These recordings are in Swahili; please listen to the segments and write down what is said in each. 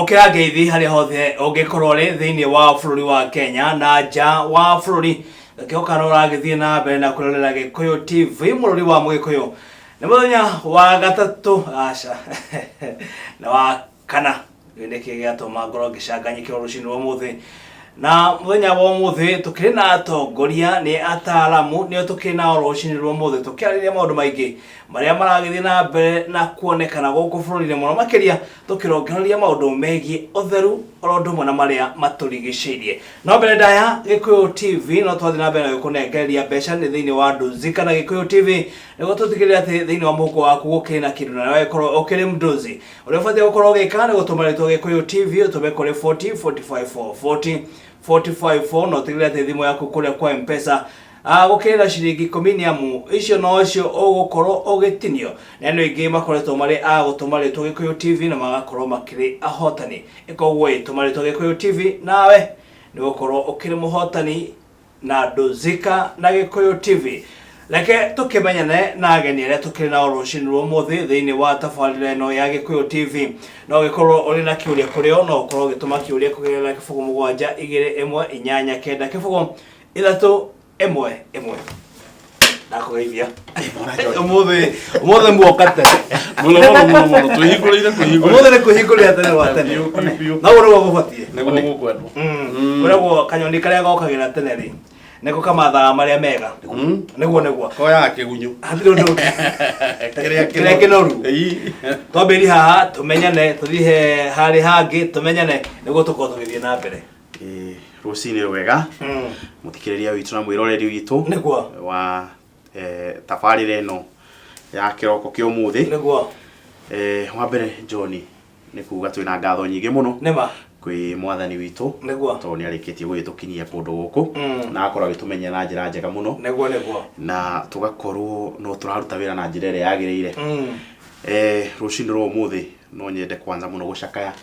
Amokera ngeithi hari hothe ungikorwo ri thiini wa bururi wa Kenya na nja wa bururi gakioka no ragithie na mbere na kurorera Gikuyu TV mururi wa Mugikuyu ni muthenya wa gatatu aca na wa kana ndeke gatoma ngoro ngicanganyikira rucini wa muthi na muthenya wa muthi tukiri na atongoria ni ataalamu ni tukiri na rucini rwa muthi tukiariria maundu maingi maria maragithie na mbere na kuonekana guku bururi-ini muno makiria tukirongereria maundu megie utheru orondo mwana maria maturigicirie no mbere ndaya Gikuyu TV no twathi na mbere gukunengereria mbeca ni thiini wa Nduzi kana Gikuyu TV nigo tutigirira ati thiini wa muhuko waku gukina kindu na wewe korwo ukiri Nduzi uria ubatie gukorwo ugika ni gutuma ritwa Gikuyu TV utume kuri 40 no tigirira ati thimu yaku kuria kwa M-Pesa gukira ciringi 10 ni amu icio no cio ugukorwo ugitinio na eno ingi makoretwo mari gutuma ritwa Gikuyu TV na magakorwo makiri ahotani ikogwo ituma ritwa Gikuyu TV nawe ni gukorwo ukiri muhotani na Nduzika na Gikuyu TV leke tukimenyane na ageni aria tukiri na rucini rwa muthi thiini wa tabarira ino ya Gikuyu TV no gikorwo uri na kiuria kurio no ukorwo gituma kiuria kugerera kibugu 72189 kibugu 311 nakugeithia umuthi muokate muno tuhingurire umuthi ni kuhingurira tene wa tene na uru gubatie nego gukwendwo uragwo kanyoni karia gokagira tene ri neko kamathaa maria mega neguo koya kigunyu hathiro ndo kiria kinoru twambiri haha tumenyane tuthihe hari hangi tumenyane niguo tukorwo tugithie na mbere rucini wega muthikiriria witu na mwiroreri witu niguo wa tabarira ino ya kiroko kio muthi niguo wa mbere John ni kuga twina ngatho nyingi muno nema kwi mwathani witu niguo to ni arikitie gwitukinyia kundu guku na akora gitumenya na njira njega muno niguo na tugakorwo no turaruta wira na njira ire yagirire rucini rwa muthi no nyende kwanza muno gucakaya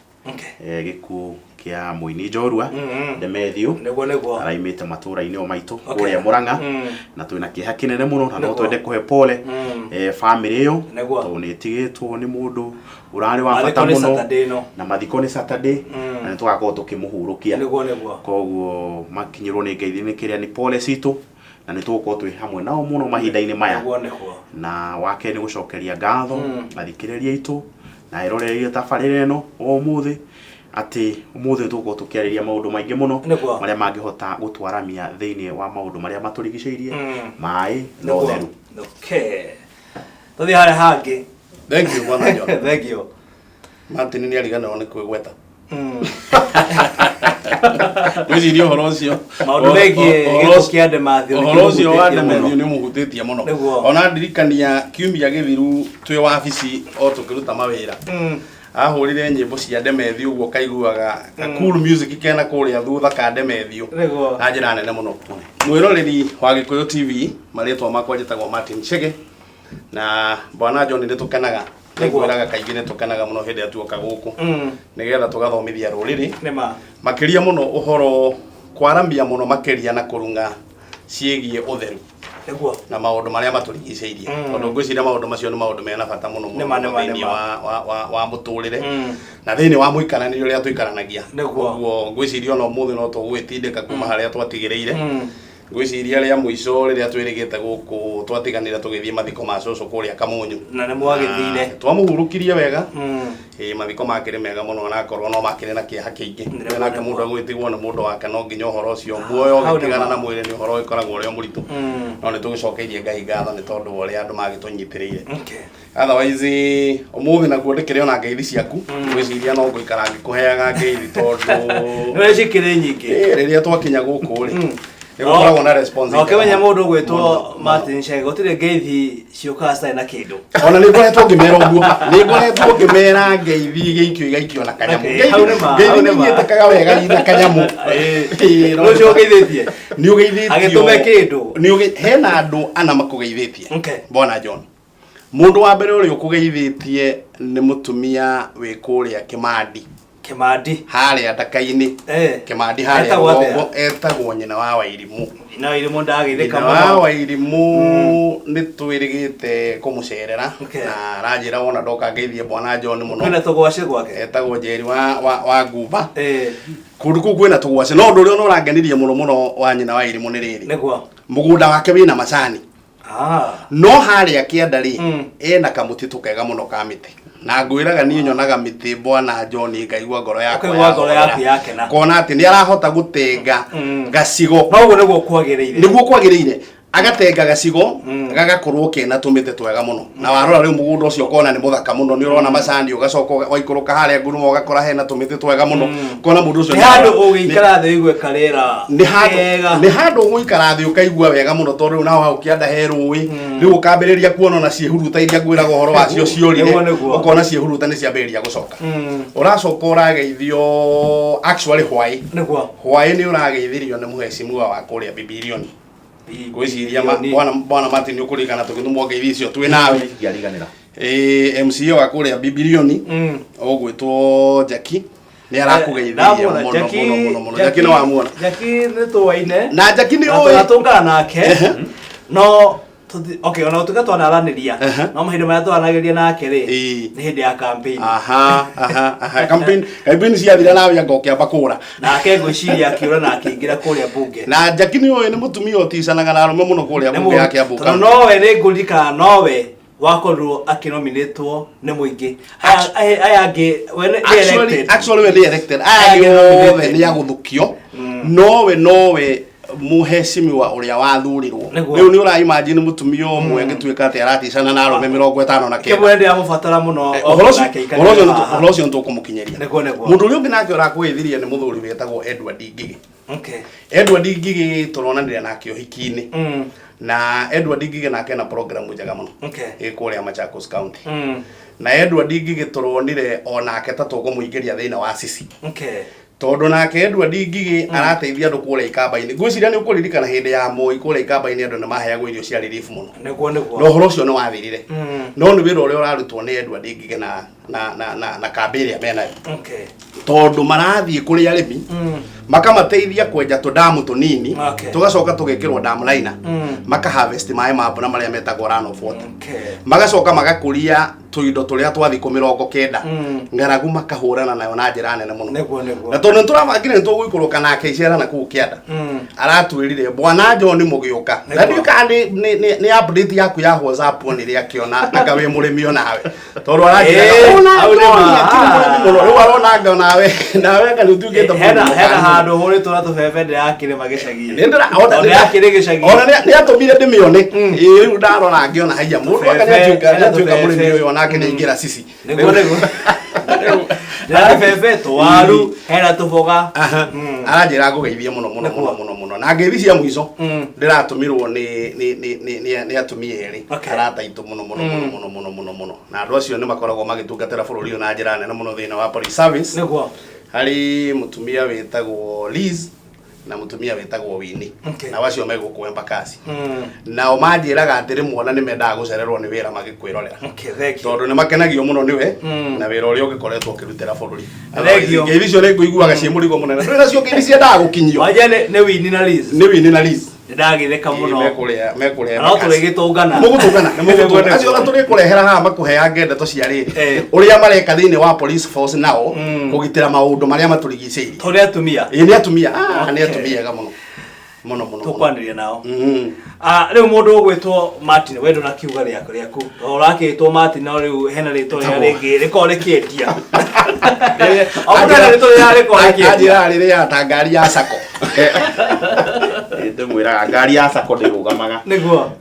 giku kia Muini Njorua Ndemethio niguo araimite matura-ini o maitu kuria Murang'a na twina kiha kinene muno na no twende kuhe pole family yo to ni tigitwo ni mundu urari wa bata muno na mathiko ni Saturday na ni tugakorwo tukimuhurukia koguo makinyirwo ni ngeithi-ini kiria ni pole citu na ni tugukorwo twi hamwe nao muno mahinda-ini maya na wake ni gucokeria ngatho mathikiriria itu na iroreria tabarira ino o muthi ati umuthi tuko tukiariria maundu maingi muno maria mangihota gutwaramia thiini wa maundu maria maturigiceirie mai no theru tuthi hari hangi thank you bwana John thank you Martin ni arigana ni kwigweta Wezi horo ucio maundu megie giko kia Ndemathio horo ucio wa Ndemathio ni muhutitie muno ona ndirikania kiumia githiru twi wabici o tukiruta mawira ahurire nyimbo cia Ndemathio uguo kaiguaga cool music kena kuria thutha ka Ndemathio na njira nene muno mwiroreri wa Gikuyu TV maritwa makwa njitagwo Martin Chege na bwana John ni tukenaga niguoraga kaingĩ nĩ tukanaga muno hĩndĩ atuoka gũkũ nigetha tugathomithia rũrĩrĩ makiria muno uhoro kwarambia muno makiria na kurunga ciĩgie utheru na maundu maria maturigiceirie tondu ngwiciria maundu macio ni maundu mena bata muno thĩinĩ wa mũtũrĩre na thĩinĩ wa mũikaranĩrie ũrĩa tũikaranagia koguo ngwiciria ona ũmũthĩ no tũgwĩtindĩka kuma harĩa twatigĩrĩire ngwiciria ria muico riria twirigite guku twatiganira tugithie mathiko ma cucu kuria Kamunyu na ne mwagithire twamuhurukirie wega mathiko makire mega muno na korwo no makire na kiha kiingi na ke mundu agwitigwo na mundu wake no nginya uhoro ucio muoyo gitigana na mwire ni uhoro ikoragwo uri muritu no ni tugicokeirie Ngai ngatho ni tondu uri andu magitunyitirire otherwise umuthi na guondekere ona ngeithi ciaku ngwiciria no nguikara ngikuheaga ngeithi tondu no cikire nyingi riria twakinya guku ri Nigukoragwo na responsibility. Okemenya mundu gwitwo Martin Chege gutire ngeithi ciuka style na kindu. Ona ni ngoretwo ngimera uguo. Ni ngoretwo ngimera ngeithi geikio igaikio na kanyamu. Ngeithi ni nyitekaga wega na kanyamu. No cio geithithie. Ni ugeithithie. Agitume kindu. Ni hena andu ana makugeithithie. Bona John. Mundu wa mbere uri ukugeithithie ni mutumia wi kuria Kimandi. Kimandi hali atakaini Kimandi hali etagwo nyina wa Wairimu na Wairimu ndagithika muno na Wairimu nitwirigite kumucerera na ranjira wona ndoka ngeithie bwana John muno kwina tugwace gwake etagwo Njeri wa Ngumba kundu kwina tugwace no ndu ri no rangenirie muno wa nyina wa Wairimu ni riri niguo mugunda wake wina macani no hali akiandari ena kamuti tukega muno ka miti na ngwiraga ni nyonaga miti bwana John ngaigua ngoro yake na kona ati ni arahota gutenga gacigo noguo niguo kwagiriire agatenga gacigo gagakorwo kena tumite twega muno na warora riu mugunda ucio kona ni muthaka muno ni urona macani ugacoka waikuruka haria ngurumo ugakora hena tumite twega muno kona mundu ucio ni handu ugikara thi igwe karera ni handu ugikara thi ukaigua wega muno tondu riu naho ukianda herui riu ukambiriria kuona na ciehuruta iria ngwiraga uhoro wacio ciorire ukona ciehuruta ni ciambiriria gucoka uracoka urageithio actually hwai ni urageithirio ni muheshimiwa wa kuria Bibilioni gwiciria bwana Martin ukurikana tugithumwo ngeithicio twi nawe yariganira MCA wa kuria Bibilioni ogwitwo Jackie ni arakugeithiria muno Jackie no wamuona Jackie ni tuwaine na Jackie ni oy atungana nake no okay ona utugatwa na araniria no mahinda maya twanageria nake ri ni hindi ya campaign campaign ciathira nawe ngokiamba kura nake ngwiciria akiura na akingira kuria bunge na Jackie ni oy ni mutumia uticanaga na arume muno kuria bunge yake abuka nowe ni ngurika nowe wakorwo akinominatwo ni muingi aya ngi actually we ni elected aya ni aguthukio nowe muheshimiwa uria wathurirwo riu ni ura imagine mutumia umwe ngituika ati araticana na arume 50 na kenda kemwende amufatara muno horo cio ntukumukinyeria mundu uri ungi nake urakwithiria ni muthuri wetagwo Edward Ngigi Edward Ngigi turonanire nake uhiki-ini na Edward Ngigi nake na program njega muno ikuria Machakos County na Edward Ngigi turonire onake ta tugumuingiria thiina wa Sisi tondu nake Edward Ngigi arateithia andu kuria ikamba-ini ngwiciria ni ukuririkana hindi ya Moi kuria ikamba-ini andu ni maheagwo irio cia relief muno no horo cio ni wathirire no ni wira uria urarutwo ni Edward Ngigi na kambiria menayo tondu marathie kuria arimi makamateithia kwenja tudamu tunini tugacoka tugekirwo dam liner maka harvest mai ma mbura maria metagwo run of water magacoka magakuria tuindo turia twathi 19 ngaragu makahurana nayo na njira nene muno na tondu turabangire tugwikuruka nake icera na kuu kianda aratwirire bwana John mugiuka na ndika ni update yaku ya WhatsApp ni ria kiona anga we murimi onawe tondu aranjira riu arona nawe kana utugite hena handu huritwo na tubebe ndirakire magicagi ndira ndirakire gicagi ona ni atumire ndimione riu ndarora ngiona haya mundu akanyatuka murimi uyu onake ni ingira Sisi niguo ndabebe twaru hena tuboga aranjira ngugeithia muno na ngeithi cia mwico ndiratumirwo ni atumia eri arataitu muno na andu acio ni makoragwo magitungatira bururi na njira nene muno thiina wa police service niguo hari mutumia wetagwo Liz na mutumia wetagwo Winnie na wacio meguku Embakasi nao manjiraga atiri muona ni mendaga gucererwo ni wira magikwirorera tondu ni makenagio muno niwe na wira uria ugikoretwo ukirutira bururi ngeithi cio ni nguiguaga cie murigo munene rira cio ngeithi ciendaga gukinyio waje ni Winnie na Liz ndagitheka muno mekuria no turigitungana mugutungana acio turi kurehera haha makuhea ngendeto cia riri uria mareka thiini wa police force nao kugitira maundu maria maturigiceirie turi atumia ni atumia ga muno tukwaniria nao riu mundu ugwitwo Martin wendo na kiuga riaku urakitwo Martin no riu hena ritwa ria ringi riko rikiendia ona ritwa ria riko rikiendia riria ta ngari ya sako ndimwiraga ngari ya sako ndirugamaga niguo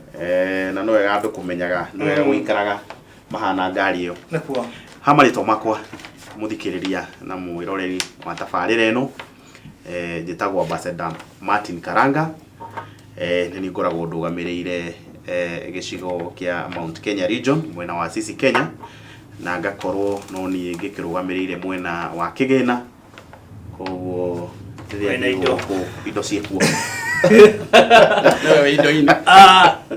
na no wega andu kumenyaga no wega gwikaraga mahana ngari iyo niguo hamarito makwa muthikiriria na mwiroreri wa tabarira eno njitagwo Ambassador Martin Karanga ni ngoragwo ndugamireire gicigo kia Mount Kenya region mwena wa Sisi Kenya na ngakorwo no ni ngikirugamireire mwena wa Kigena koguo indo ciekuo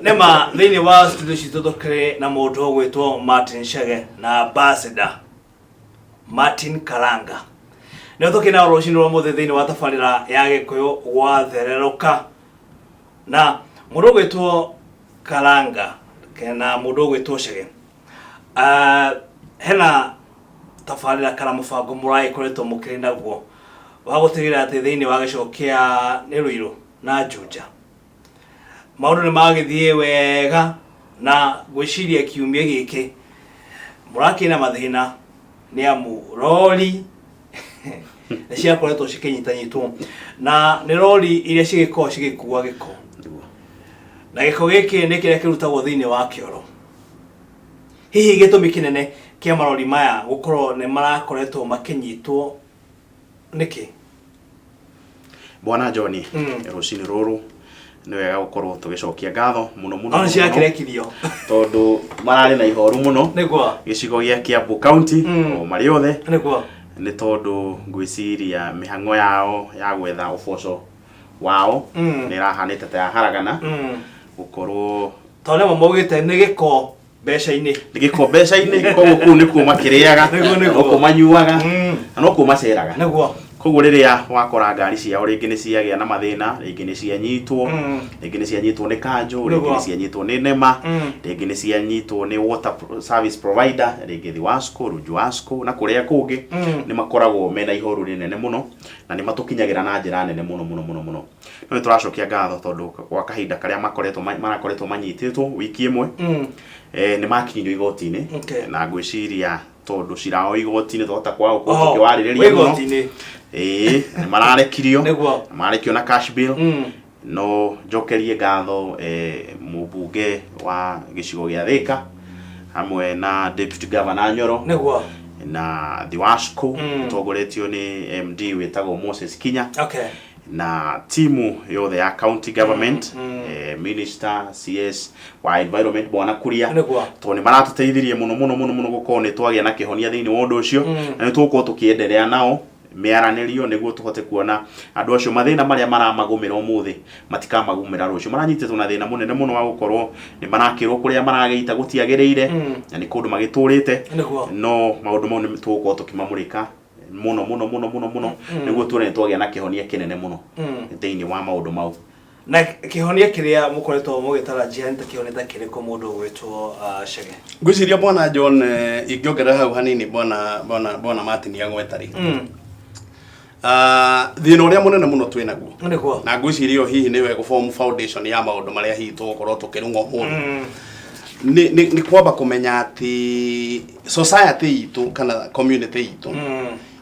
nema thiini wa studio citu tukire na mundu ugwitwo Martin Chege na Ambassador Martin Karanga nä tå kä na rå cinä rwa må thä thä inä wa tabarä ra ya gä kå yå gwathererũka na må ndå å gwä two Karanga kena må ndå å gwä two Chege hena tabarä ra kana må bango må ragä koretwo må kä rä naguo wa gå tigä ra atä thä inä wa gä cigo kä a nä Ruiru na Juja maå ndå nä magä thiä wega na gwä ciria kiumia gä kä må rakä na mathä na nä amu rori nä ciakoretwo cikänyitanyitwo na nä rori iria cigä korwo cigä kua gä ko na gä ko gä kä nä kä rä a kä rutagwo thä inä wa kä oro hihi gä tå mi kä nene kä a marori maya gå korwo nä marakoretwo makänyitwo nä kä Bwana John rucini ruru nä wega gå korwo tå gä cokia ngatho muno muno ona cia kä rekirio tondå mararä na ihoru muno gä cigo gä a Kiambu County o marä othe nä tondå ngwiciria mä hang'o yao ya gwetha uboco wao nä ĩrahanĩte ta ya haragana gå korwo tondå nä maugä te nä gä ko mbeca-inä nä gä ko mbeca-inä koguo kũu nä kuo makä rä aga no kå manyuaga na no kå maceraga koguo rä rä a wakora ngari ciao rĩngĩ nĩ ciagĩa na mathĩna rĩngĩ nĩ cianyitwo rĩngĩ nĩ cianyitwo nĩ kanjũ rĩngĩ nĩ cianyitwo nĩ nema rĩngĩ nĩ cianyitwo nĩ water service provider rĩngĩ Thiwasco Rujuasco na kũrĩa kũngĩ nĩ makoragwo mena ihoru rĩnene mũno na nĩ matũkinyagĩra na njĩra nene mũno no nĩ tũracokia ngatho tondũ gwa kahinda karĩa marakoretwo manyitĩtwo wiki ĩmwe nĩ makinyio igoti-inĩ na ngwĩciria tondũ cirao igoti-inĩ twahota kwao tũkĩwarĩrĩria mũno nĩ mararekirio marekio na cash bill no njokerie ngatho mũmbunge wa gĩcigo gĩa Thika hamwe na deputy governor Nyoro na Thiwasco ũtongoretio nĩ MD wĩtagwo Moses Kinya na timu yothe ya county government minister CS wa environment Bwana Kuria to nĩ maratũteithirie mũno gũkorwo nĩ twagĩa na kĩhonia thĩinĩ wa ũndũ ũcio na nĩ tũgũkorwo tũkĩenderea nao mĩaranĩrio nĩguo tũhote kuona andũ acio mathĩna marĩa maramagũmĩra ũmũthĩ matikamagũmĩra rũciũ maranyitĩtwo na thĩna mũnene mũno wa gũkorwo nĩ marakĩrwo kũrĩa maragĩita gũtiagĩrĩire na nĩ kũndũ magĩtũrĩte no maũndũ mau nĩ tũgũkorwo tũkĩmamũrĩka mũno nĩguo tuone twagĩa na kĩhonia kĩnene mũno thĩinĩ wa maũndũ mau na kĩhonia kĩrĩa mũkoretwo mũgĩtarajia nĩ ta kĩhonia ta kĩrĩkũ mũndũ ũgwĩtwo Chege ngwĩciria Bwana John ingĩongerera hau hanini Bwana Martin agwetarĩ thĩna ũrĩa mũnene mũno twĩ naguo na ngwĩciria hihi nĩwe gũform foundation ya maũndũ marĩa hihi tũgũkorwo tũkĩrũngwo mũno nĩ kwamba kũmenya atĩ society itũ kana community itũ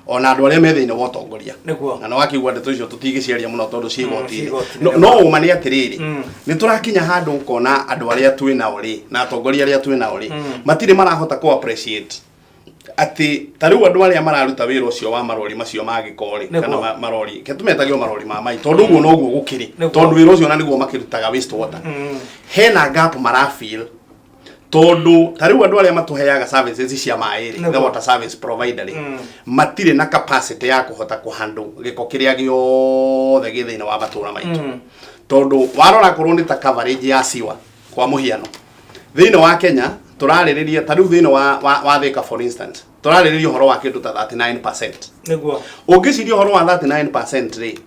ona andũ arĩa me thĩinĩ wa ũtongoria na no wakĩigua ndeto icio tũtigĩciaria mũno tondũ ciĩ igoti-inĩ no ũma nĩ atĩrĩrĩ nĩ tũrakinya handũ ũkona andũ arĩa twĩ nao rĩ na atongoria arĩa twĩ nao rĩ matirĩ marahota kũ appreciate atĩ ta rĩu andũ arĩa mararuta wĩra ũcio wa marori macio ma gĩko rĩ kana marori ke tũmetagio marori ma mai tondũ ũguo noguo gũkĩrĩ tondũ wĩra ũcio na nĩguo makĩrutaga waste water hena gap marafeel tondu ta riu andu aria matuheaga services cia maĩ the water service provider matirĩ na capacity ya kuhota kuhandle gĩko kĩrĩa gĩothe gĩthĩinĩ wa matũra maitũ tondu warora korwo nĩ ta coverage ya siwa kwa mũhiano thĩinĩ wa Kenya tũrarĩrĩria ta riu thĩinĩ wa Thika for instance tũrarĩrĩria ũhoro wa kĩndũ ta 39% nĩguo ũngĩciria ũhoro wa 39% rĩ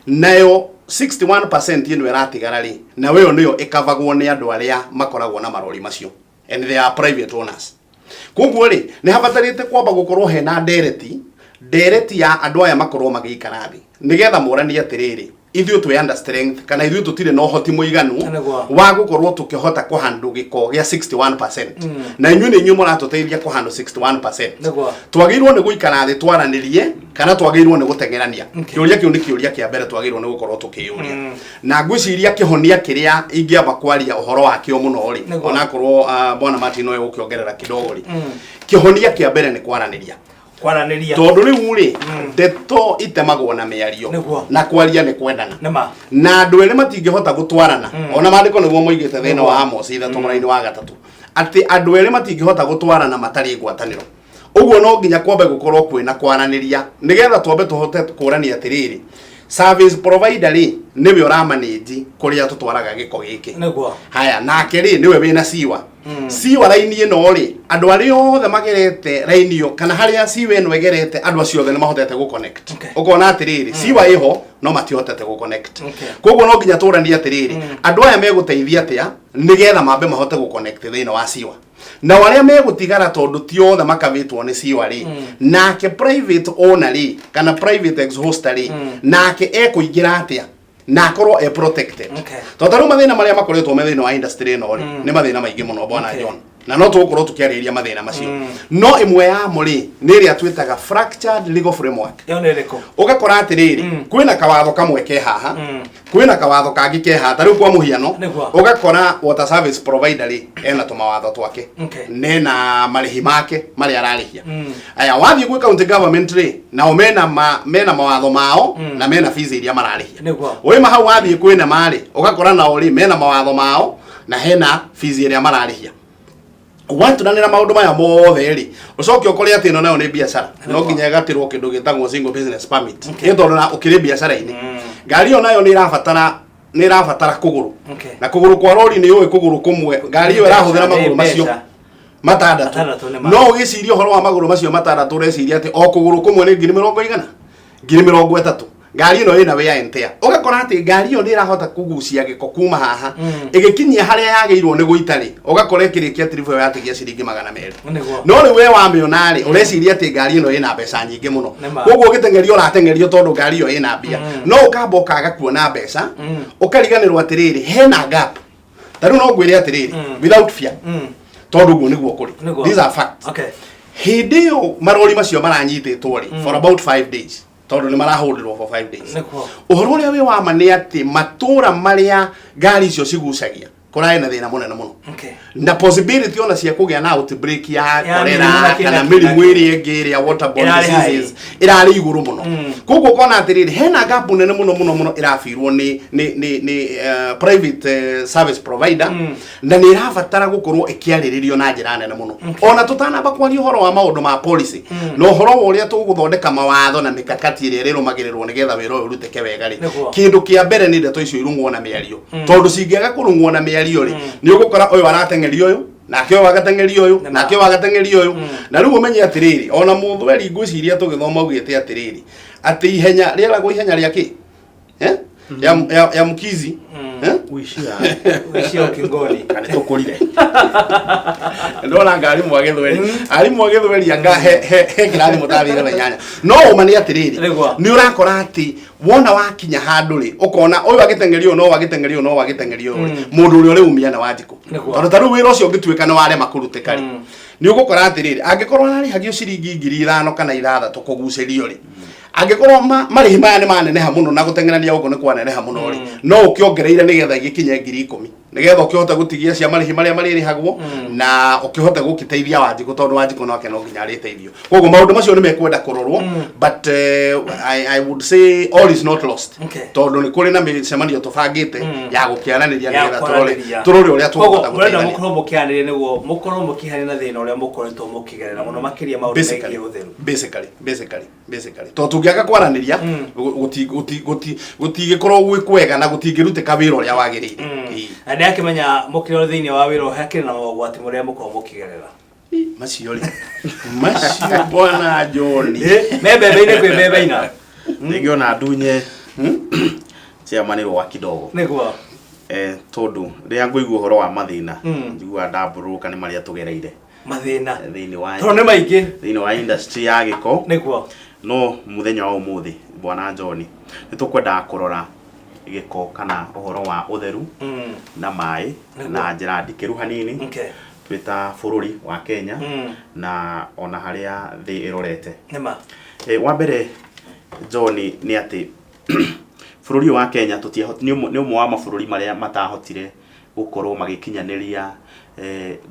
nayo 61% ĩno ĩratigara rĩ na wĩyo nĩyo ĩkavagwo nĩ andũ arĩa makoragwo na marori macio and they are private owners koguo rĩ nĩ habatarĩte kwamba gũkorwo hena ndereti ya andũ aya makorwo magĩikara thĩ nĩgetha moranie atĩrĩrĩ ithuĩ twĩ under strength kana ithuĩ tũtirĩ na ũhoti mũiganu wa gũkorwo tũkĩhota kũhandle gĩko gĩa 61% na inyuĩ nĩ inyuĩ mũratũteithia kũhandle 61% twagĩrĩirwo nĩ gũikara thĩ twaranĩrie kana twagĩrĩirwo nĩ gũteng'erania kĩũria kĩu nĩ kĩũria kĩa mbere twagĩrĩirwo nĩ gũkorwo tũkĩyũria na ngwĩciria kĩhonia kĩrĩa ingĩamba kwaria ũhoro wakĩo mũno rĩ onakorwo Bwana Martin no egũkĩongerera kidogo rĩ kĩhonia kĩa mbere nĩ kwaranĩria tondu riu ri ndeto itemagwo na mĩario na kwaria nĩ kwendana na andũ erĩ matingĩhota gũtwarana ona maandĩko nĩguo moigĩte thĩinĩ wa Amos 3:3 atĩ andũ erĩ matingĩhota gũtwarana matarĩ ngwatanĩro ũguo no nginya kwambe gũkorwo kwĩna kwaranĩria nĩgetha twambe tũhote kũrania atĩrĩrĩ service provider ri niwe uramanage kuria tutwaraga giko giki niguo haya nake ri niwe wina siwa siwa raini ino ri andu ari othe magerete raini yo kana haria siwa ino egerete andu acio othe ni mahotete go connect ukona atiriri siwa iho no matihotete go connect koguo no nginya turania atiriri andu aya meguteithia atia nigetha mambe mahote go connect thina wa siwa na waria megutigara tondu ti othe makavitwo ni siwa ri nake private owner ri kana private exhauster ri nake ekuingira atia na korwo protected totaru mathina maria makoretwo mathina wa industry no ri ni mathina maingi muno bwana John na no tukorwo tukiariria mathina macio no imwe ya muri ni ria twitaga fractured legal framework yo nereko ugakora atiriri kwina kawatho kamwe ke haha kwina kawatho kangi ke haha tariu kwa muhiano ugakora water service provider ri ena tumawatho twake nena marihi make mari ararihia aya wathi gwe county government ri na mena mawatho mao na mena fees iria mararihia oi mahau wathi kwina mari ugakora na ori mena mawatho mao na hena fees iria mararihia watunanira maundu maya mothe ri ucoke ukore ati no nayo ni biashara no nginya gatirwo kindu gitagwo single business permit ito na ukiri biashara ini ngari yo nayo ni irabatara kuguru na kuguru kwa lori ni yo kuguru kumwe ngari yo irahuthira maguru macio matandatu no ugiciria horo wa maguru macio matandatu ureciria ati o kuguru kumwe ni 200 230 ngari ino ina we entea ugakora ati ngari iyo ndirahota kugucia giko kuma haha igikinyia haria yageirwo ni guitari ugakora ikirikia tirifu yategia ciringi 200 no ri we wa mionari ureciria ati ngari ino ina mbeca nyingi muno koguo gitengerio ratengerio tondu ngari iyo ina mbia no ukamba ukaga kuona mbeca ukariganirwo atiriri hena gap taru no ngwire atiriri without fear tondu guo niguo kuri these are facts hindi yo marori macio maranyititwo ri for about 5 days tondu ni maraholderwo for 5 days uhoro uria we wa mane ati matura maria ngari icio cigucagia kurai na thina munene muno na possibility ona cia kugia na outbreak ya cholera kana mirimu iri ingiria waterborne diseases irari iguru muno koguo kona atiriri hena gap nene muno irafirwo ni private service provider na ni irabatara gukorwo ikiariririo na njira nene muno ona tutanamba kwari uhoro wa maundu ma policy no uhoro uria tuguthondeka mawatho na mikakati iria rirumagirirwo nigetha wira uyu ruteke wega ri kindu kia mbere ni ndeto icio irungwo na miario tondu cingiaga kurungwo na miario ri ni ugukora uyu aratengerio uyu nake uyu agatengerio uyu nake uyu agatengerio uyu na riu umenye atiriri ona muthweri ngwiciria tugithoma ugite atiriri ati ihenya riaragwo ihenya riaki ya mkizi wishia kingoni kana tukurire ndona ngari mwagethweri anga he ngirani mutathire na nyanya no umani atiriri ni urakora ati wona wakinya handu ri ukona uyu agitengerio no agitengerio mundu uri umia na wajiko tondu taru wira ucio ngitwika ni ware makuruteka ri ni ugukora atiriri angikorwo nari hagio ciringi 5,000 kana 6,000 kugucerio ri angikorwo marihi maya ni maneneha muno na gutengerania ugo ni kwaneneha muno ri no ukiongereire nigetha igikinye 10,000 nigetha ukihota gutigia cia marihi maria maririhagwo na ukihota gukiteithia wajiko tondu wajiko no akeno nginya ariteithio koguo maundu macio ni mekwenda kurorwo but I would say all is not lost tondu ni kuri na micemanio tubangite ya gukiananiria nigetha turore uria tukuhota guteithia mukorwo mukiananiria niguo mukorwo mukihani na thina uria mukoretwo mukigerera muno makiria maundu megiĩ utheru basically to tungiaga kwaraniria gutigikorwo gwikwega na gutingirutika wira uria wagirire andi akimenya mukiro thiini wa wira hakiri na mogwati muria mukorwo mukigerera macio bwana John mebebe-ine kwi bebe-ina ningiona ndunye ciamanirwo wa kidogo niguo tondu ria nguigua uhoro wa mathina njigua ndaburuka ni maria tugereire mathina thiini wa tondu ni maingi thiini wa industry ya giko niguo no muthenya wa umuthi bwana John ni tukwenda kurora giko kana uhoro wa utheru na mai na njira ndikiru hanini twita bururi wa Kenya na ona haria thi irorete nima wa mbere John ni ati bururi wa Kenya tutiahoti ni umwe wa mabũrũri maria matahotire gukorwo magikinyaniria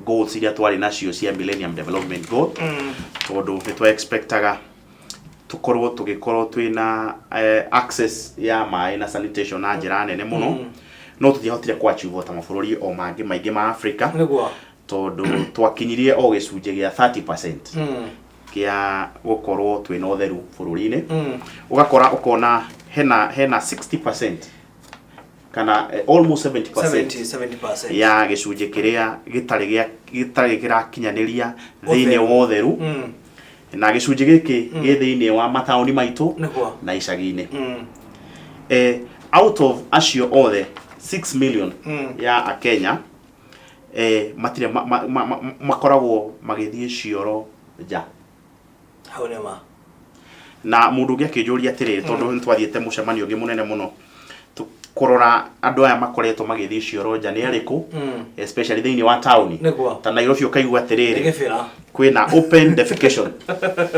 goals iria twari nacio cia Millennium Development Goal tondu ni twa expectaga tugikorwo twina access ya mai na sanitation na njira nene muno no tutiahotire kwachieve ta mabũrũri o mangi maingi ma Africa tondu twakinyirie o gicunje gia 30% kia gukorwo twina utheru bũrũri-ini ugakora ukona hena 60% kana almost 70% ya gicunje kiria gitari kirakinyaniria thiini wa utheru na gicunje giki gi thiini wa mataoni maitu na icagi-ini out of acio othe 6 million ya Akenya matire makoragwo magithie cioro ja haunema na mundu ngi akinjuria atiriri tondu ntwathiete mucemanio ngi munene muno kurora andu aya makoretwo magithie cioro ja ni ariku especially thiini wa town ta Nairobi ukaigua atiriri kwina open defecation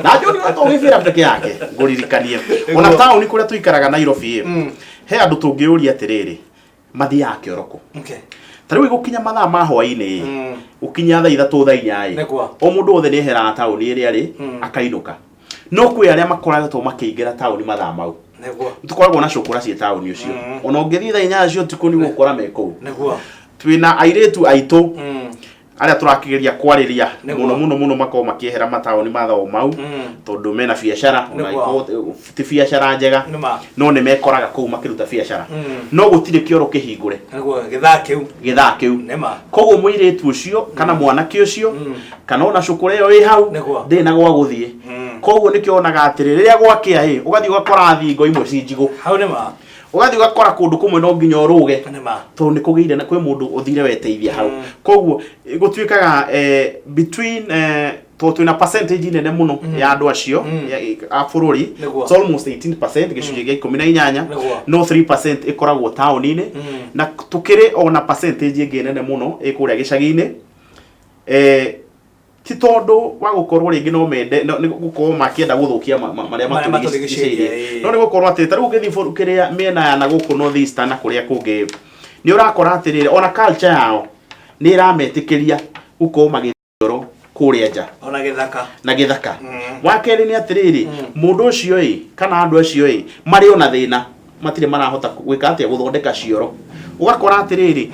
na njuri watu ngifira peke yake nguririkanie ona town kuria tuikaraga Nairobi he andu tungiuria atiriri mathia kioroko tariu gukinya mathaa ma hwaini ukinya thaa 3 thaa 4 o mundu othe ni hera town iri ari akainuka no kwi aria makoretwo makiingira town mathaa mau tukoragwo na cukura cie town ucio ona ungithi thaa 4 cio tuku ni gukora meko twina airetu aitu aria turakigeria kwariria muno mako makihera mataoni mathao mau tondu mena biashara ona ti biashara njega no ne mekoraga kuu makiruta biashara no gutire kioro kihingure githaa kiu koguo muiretu ucio kana mwanake ucio kana ona cukura iyo wi hau ndina gwa guthie koguo nikionaga atiri riria gwakia ugathi ugakora thingo imwe cinjigu hau nima ugathi ugakora kundu kumwe no nginya uruge to ni kugiire na kwi mundu uthire weteithia hau koguo gutwikaga between to twina percentage nene muno ya andu acio a bururi it's almost 18% gicunje gia 18 no 3% ikoragwo town-ini na tukiri ona percentage ingi nene muno ikuria gicagi-ini ti tondu wa gukorwo ringi no mende ni gukorwo makienda guthukia maria matugiceirie no ni gukorwo ati tariu ngithi buru kiria miena ya na guku North Eastern na kuria kungi ni urakora atiriri ona culture yao ni irametikiria gukorwo magithioro kuria nja ona githaka wakeri ni atiriri mundu ucio kana andu acio mari ona thina matire marahota gwika atia guthondeka cioro ugakora atiriri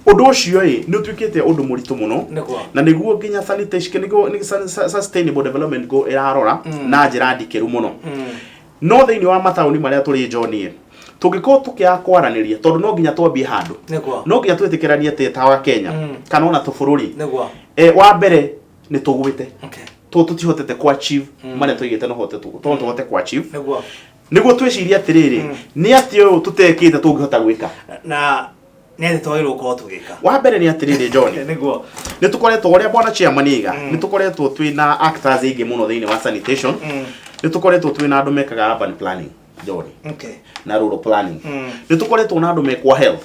undu ucio ni utwikite undu muritu muno na niguo nginya sanitation ni sustainable development go irarora na njira ndikiru muno no thiini wa matauni maria turi John tungiko tukia kwaraniria tondu no nginya twambie handu no nginya twetikiranie ati tawa Kenya kana ona tubururi wa mbere ni tugwite tutihotete ku achieve maria twigite no hote tuhote ku achieve niguo twiciria atiriri ni atio tutekite tungihota gwika na nende twairwo ko tugika wa mbere ni atiriri John niguo ni tukoretwo uria bwana chairman iga ni tukoretwo twina actors ingi muno thiini wa sanitation ni tukoretwo twina andu mekaga urban planning John na rural planning ni tukoretwo na andu mekwa health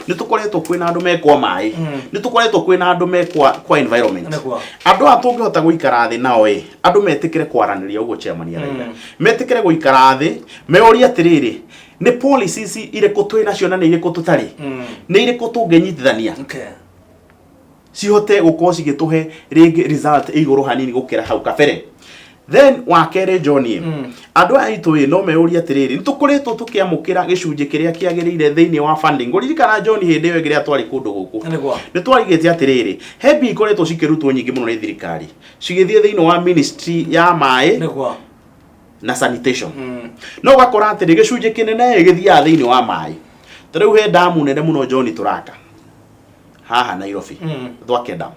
ni tukoretwo kwina andu mekwa mai ni tukoretwo kwina andu mekwa kwa environment andu atungihota guikara thi nao andu metikire kwaraniria ugo chairman ya Raila metikire guikara thi meoria atiriri ni policies iriko twina cio na ni iriko tutari ni iriko tungenyithania cihote gukorwo cigituhe ringi result iguru hanini gukira hau kabere then wakere John andu aitu no meuria atiriri nitukoretwo tukiamukira gicunje kiria kiagirire thiini wa funding nguririkana John hindi yo igiria twari kundu guku ni twarigite atiriri hebi ikoretwo cikirutwo nyingi muno ni thirikari cigithie thiini wa ministry ya mai na sanitation no gakora atiri gicunje kinene githia thiini wa mai tariu he damu nene muno John turaka haha Nairobi Thwake Dam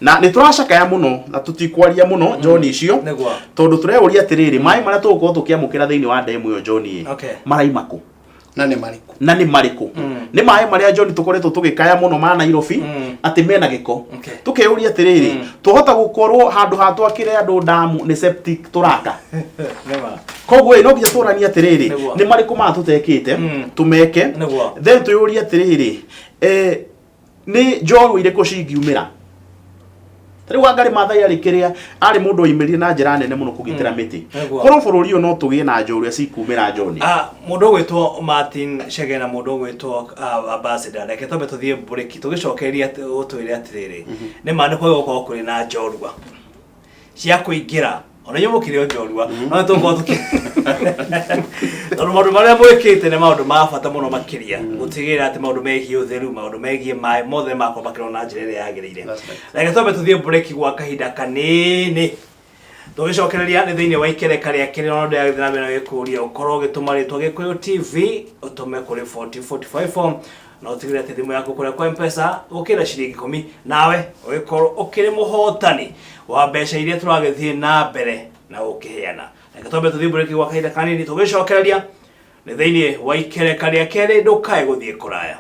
na ni turacakaya muno na tutikwaria muno John icio tondu tureuria atiriri mai maria tugukorwo tukiamukira thiini wa demu yo John maraimaku na ni mariku ni mai maria John tukoretwo tugikaya muno ma Nairobi ati mena giko tukeuria atiriri tuhota gukorwo handu hatwakire andu damu ni septic turaka koguo no nginya turania atiriri ni mariku matutekite tumeke then tuyuria atiriri ni njoru iriko cingiumira tari wangari mathai arikiria ari mundu oimirie na njira nene muno kugitira miti koro bururi no tugie na njoru ya cikumira John mundu gwitwo Martin Chege na mundu gwitwo ambassador reke tobe tuthie bureki tugicokeria utwire atiriri ni mane kwa goko kuri na njorua cia kuingira ona nyumukire njorua no tuko tuki tondu maundu maria mwikite ni maundu ma bata muno makiria gutigira ati maundu megie utheru maundu megie mai mothe makwa makirwo na njira iria yagirire reke tobe tuthie bureki gwa kahinda kanini tugicokereria ni thiini wa ikereka ria kiri no ndia githina bena gikuria ukoro gituma ritwa Gikuyu TV utume kuri 4045 na utigire ati thimu yaku kure kwa M-Pesa ukira ciringi 10 nawe ugikorwo ukiri muhotani wa mbeca iria turagithie na mbere na ukiheana na gatombe tuthimbure gwa kahinda kanini tugicokereria ni thiini wa ikereka ria kiri ndukae guthie kuraya.